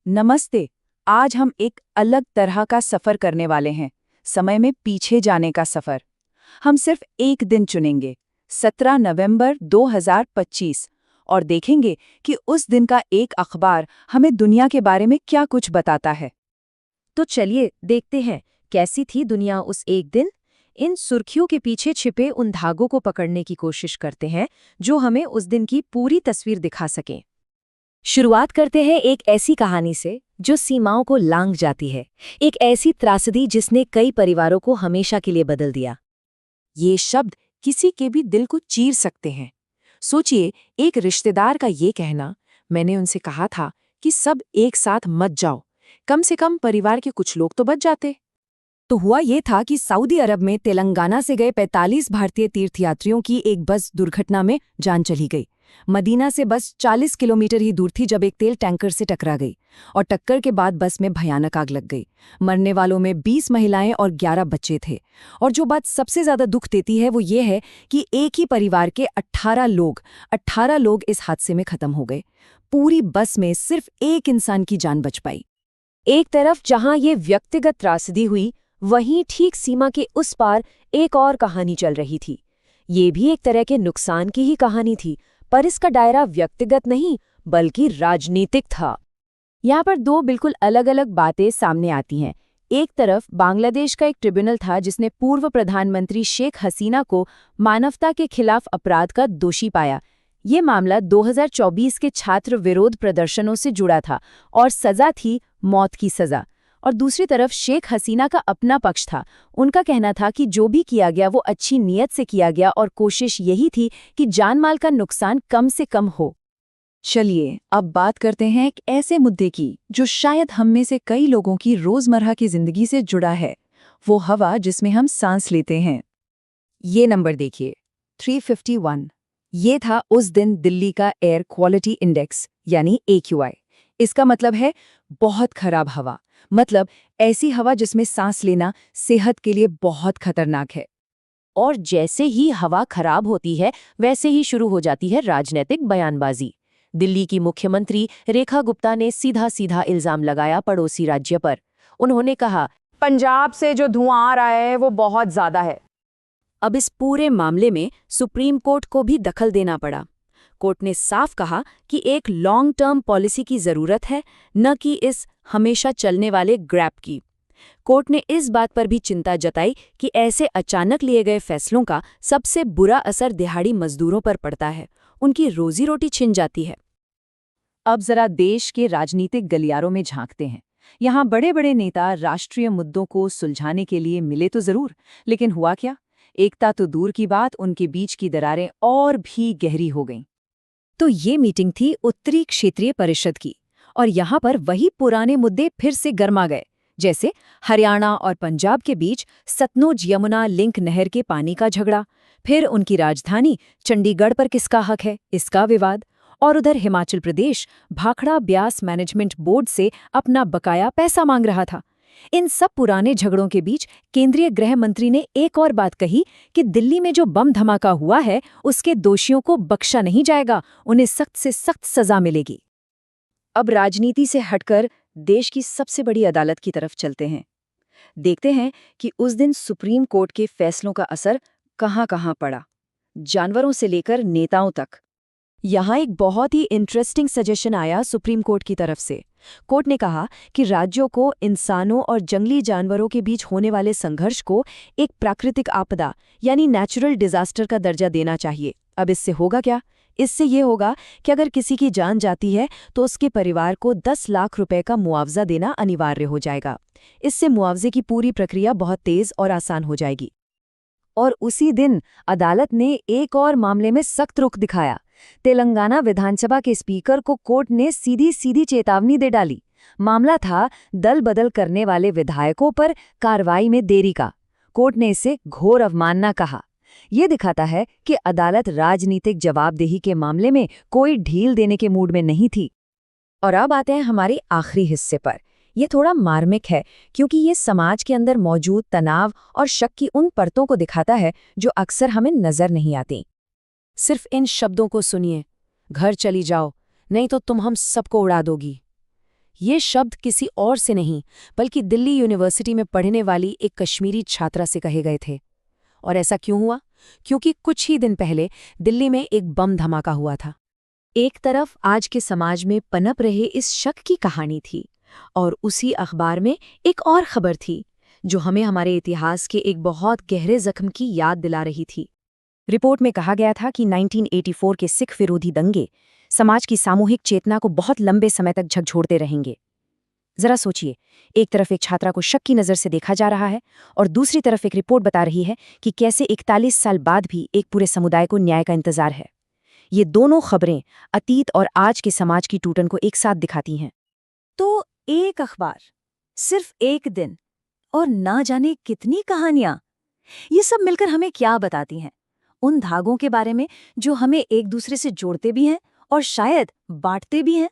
नमस्ते। आज हम एक अलग तरह का सफर करने वाले हैं, समय में पीछे जाने का सफर। हम सिर्फ एक दिन चुनेंगे, 17 नवंबर 2025, और देखेंगे कि उस दिन का एक अखबार हमें दुनिया के बारे में क्या कुछ बताता है। तो चलिए देखते हैं कैसी थी दुनिया उस एक दिन। इन सुर्खियों के पीछे छिपे उन धागों को पकड़ने की कोशिश करते हैं जो हमें उस दिन की पूरी तस्वीर दिखा सकें। शुरुआत करते हैं एक ऐसी कहानी से जो सीमाओं को लांघ जाती है, एक ऐसी त्रासदी जिसने कई परिवारों को हमेशा के लिए बदल दिया। ये शब्द किसी के भी दिल को चीर सकते हैं। सोचिए, एक रिश्तेदार का ये कहना, मैंने उनसे कहा था कि सब एक साथ मत जाओ, कम से कम परिवार के कुछ लोग तो बच जाते। तो हुआ ये था कि सऊदी अरब में तेलंगाना से गए 45 भारतीय तीर्थयात्रियों की एक बस दुर्घटना में जान चली गई। मदीना से बस 40 किलोमीटर ही दूर थी जब एक तेल टैंकर से टकरा गई और टक्कर के बाद बस में भयानक आग लग गई। मरने वालों में 20 महिलाएं और 11 बच्चे थे। और जो बात सबसे ज्यादा दुख देती है वो ये है कि एक ही परिवार के 18 लोग इस हादसे में खत्म हो गए। पूरी बस में सिर्फ एक इंसान की जान बच पाई। एक तरफ जहां ये व्यक्तिगत त्रासदी हुई, वहीं ठीक सीमा के उस पार एक और कहानी चल रही थी। ये भी एक तरह के नुकसान की ही कहानी थी, पर इसका दायरा व्यक्तिगत नहीं बल्कि राजनीतिक था। यहाँ पर दो बिल्कुल अलग अलग बातें सामने आती हैं। एक तरफ बांग्लादेश का एक ट्रिब्यूनल था जिसने पूर्व प्रधानमंत्री शेख हसीना को मानवता के खिलाफ अपराध का दोषी पाया। ये मामला 2024 के छात्र विरोध प्रदर्शनों से जुड़ा था और सजा थी मौत की सजा। और दूसरी तरफ शेख हसीना का अपना पक्ष था। उनका कहना था कि जो भी किया गया वो अच्छी नीयत से किया गया और कोशिश यही थी कि जानमाल का नुकसान कम से कम हो। चलिए अब बात करते हैं एक ऐसे मुद्दे की जो शायद हम में से कई लोगों की रोजमर्रा की जिंदगी से जुड़ा है, वो हवा जिसमें हम सांस लेते हैं। ये नंबर देखिए, 351। ये था उस दिन दिल्ली का एयर क्वालिटी इंडेक्स यानी AQI। इसका मतलब है बहुत खराब हवा, मतलब ऐसी हवा जिसमें सांस लेना सेहत के लिए बहुत खतरनाक है। और जैसे ही हवा खराब होती है वैसे ही शुरू हो जाती है राजनीतिक बयानबाजी। दिल्ली की मुख्यमंत्री रेखा गुप्ता ने सीधा सीधा इल्जाम लगाया पड़ोसी राज्य पर। उन्होंने कहा, पंजाब से जो धुआं आ रहा है वो बहुत ज्यादा है। अब इस पूरे मामले में सुप्रीम कोर्ट को भी दखल देना पड़ा। कोर्ट ने साफ कहा कि एक लॉन्ग टर्म पॉलिसी की जरूरत है, न कि इस हमेशा चलने वाले ग्रैब की। कोर्ट ने इस बात पर भी चिंता जताई कि ऐसे अचानक लिए गए फैसलों का सबसे बुरा असर दिहाड़ी मजदूरों पर पड़ता है, उनकी रोजी रोटी छिन जाती है। अब जरा देश के राजनीतिक गलियारों में झांकते हैं। यहाँ बड़े बड़े नेता राष्ट्रीय मुद्दों को सुलझाने के लिए मिले तो जरूर, लेकिन हुआ क्या? एकता तो दूर की बात, उनके बीच की दरारें और भी गहरी हो गईं। तो ये मीटिंग थी उत्तरी क्षेत्रीय परिषद की, और यहाँ पर वही पुराने मुद्दे फिर से गर्मा गए, जैसे हरियाणा और पंजाब के बीच सतलुज यमुना लिंक नहर के पानी का झगड़ा, फिर उनकी राजधानी चंडीगढ़ पर किसका हक है इसका विवाद, और उधर हिमाचल प्रदेश भाखड़ा ब्यास मैनेजमेंट बोर्ड से अपना बकाया पैसा मांग रहा था। इन सब पुराने झगड़ों के बीच केंद्रीय गृह मंत्री ने एक और बात कही कि दिल्ली में जो बम धमाका हुआ है उसके दोषियों को बख्शा नहीं जाएगा, उन्हें सख्त से सख्त सजा मिलेगी। अब राजनीति से हटकर देश की सबसे बड़ी अदालत की तरफ चलते हैं। देखते हैं कि उस दिन सुप्रीम कोर्ट के फैसलों का असर कहाँ-कहाँ पड़ा, जानवरों से लेकर नेताओं तक। यहाँ एक बहुत ही इंटरेस्टिंग सजेशन आया सुप्रीम कोर्ट की तरफ से। कोर्ट ने कहा कि राज्यों को इंसानों और जंगली जानवरों के बीच होने वाले संघर्ष को एक प्राकृतिक आपदा यानी नेचुरल डिजास्टर का दर्जा देना चाहिए। अब इससे होगा क्या? इससे ये होगा कि अगर किसी की जान जाती है तो उसके परिवार को 10 लाख रुपए का मुआवजा देना अनिवार्य हो जाएगा। इससे मुआवजे की पूरी प्रक्रिया बहुत तेज और आसान हो जाएगी। और उसी दिन अदालत ने एक और मामले में सख्त रुख दिखाया। तेलंगाना विधानसभा के स्पीकर को कोर्ट ने सीधी सीधी चेतावनी दे डाली। मामला था दल बदल करने वाले विधायकों पर कार्रवाई में देरी का। कोर्ट ने इसे घोर अवमानना कहा। ये दिखाता है कि अदालत राजनीतिक जवाबदेही के मामले में कोई ढील देने के मूड में नहीं थी। और अब आते हैं हमारे आखिरी हिस्से पर। ये थोड़ा मार्मिक है क्योंकि ये समाज के अंदर मौजूद तनाव और शक की उन परतों को दिखाता है जो अक्सर हमें नजर नहीं आती। सिर्फ इन शब्दों को सुनिए, घर चली जाओ नहीं तो तुम हम सबको उड़ा दोगी। ये शब्द किसी और से नहीं बल्कि दिल्ली यूनिवर्सिटी में पढ़ने वाली एक कश्मीरी छात्रा से कहे गए थे। और ऐसा क्यों हुआ? क्योंकि कुछ ही दिन पहले दिल्ली में एक बम धमाका हुआ था। एक तरफ आज के समाज में पनप रहे इस शक की कहानी थी और उसी अखबार में एक और खबर थी जो हमें हमारे इतिहास के एक बहुत गहरे जख्म की याद दिला रही थी। रिपोर्ट में कहा गया था कि 1984 के सिख विरोधी दंगे समाज की सामूहिक चेतना को बहुत लंबे समय तक झकझोरते रहेंगे। जरा सोचिए, एक तरफ एक छात्रा को शक की नज़र से देखा जा रहा है और दूसरी तरफ एक रिपोर्ट बता रही है कि कैसे 41 साल बाद भी एक पूरे समुदाय को न्याय का इंतजार है। ये दोनों खबरें अतीत और आज के समाज की टूटन को एक साथ दिखाती हैं। तो एक अखबार, सिर्फ एक दिन, और ना जाने कितनी कहानियां, ये सब मिलकर हमें क्या बताती हैं? उन धागों के बारे में जो हमें एक दूसरे से जोड़ते भी हैं और शायद बांटते भी हैं।